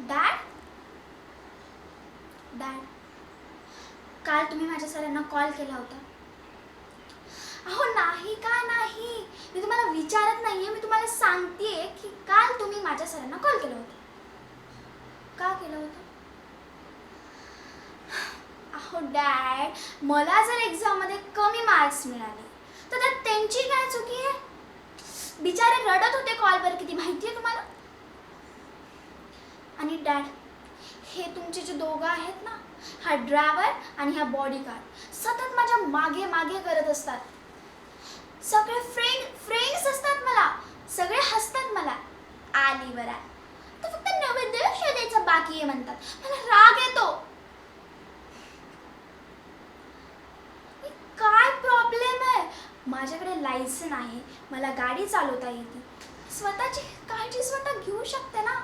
Dad dad काल तुम्ही माझ्या सरांना कॉल केला होता. अहो नाही का नाही, मी तुम्हाला विचारत नाहीये, मी तुम्हाला सांगतेय की काल तुम्ही माझ्या सरांना कॉल केला होता. का केलं होतं? अहो डॅड, मला जर एक्झाममध्ये कमी मार्क्स मिळाले तर त्यात त्यांची काय चुकी आहे? बिचारे रडत होते कॉलवर, किती माहिती आहे तुम्हाला. आणि डॅड, हे तुमचे जे दोघं आहेत ना, हा ड्रायव्हर आणि हा बॉडीगार्ड, सतत माझ्या मागे मागे करत असतात. सगळे फ्रेंड्स असतात मला, सगळे हसतात मला. आली बरा तर फक्त नवोदय शोधायचं बाकी आहे म्हणतात. मला राग येतो. काय प्रॉब्लेम आहे? माझ्याकडे लायसन आहे, मला गाडी चालवता येते, स्वतःची काळजी स्वतः घेऊ शकते ना.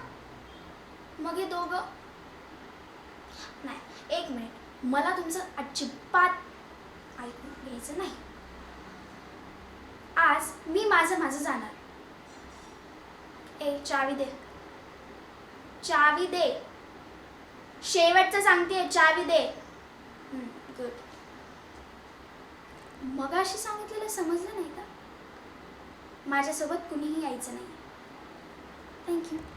मग हे दोघं नाही. एक मिनिट, मला तुमचं अजिबात ऐकून घ्यायचं नाही. आज मी माझं जाणार. चावी दे, चावी दे, शेवटचं सांगतेय, चावी दे. गुड. मगाशी सांगितलेलं समजलं नाही का? माझ्यासोबत कुणीही यायचं नाही. थँक्यू.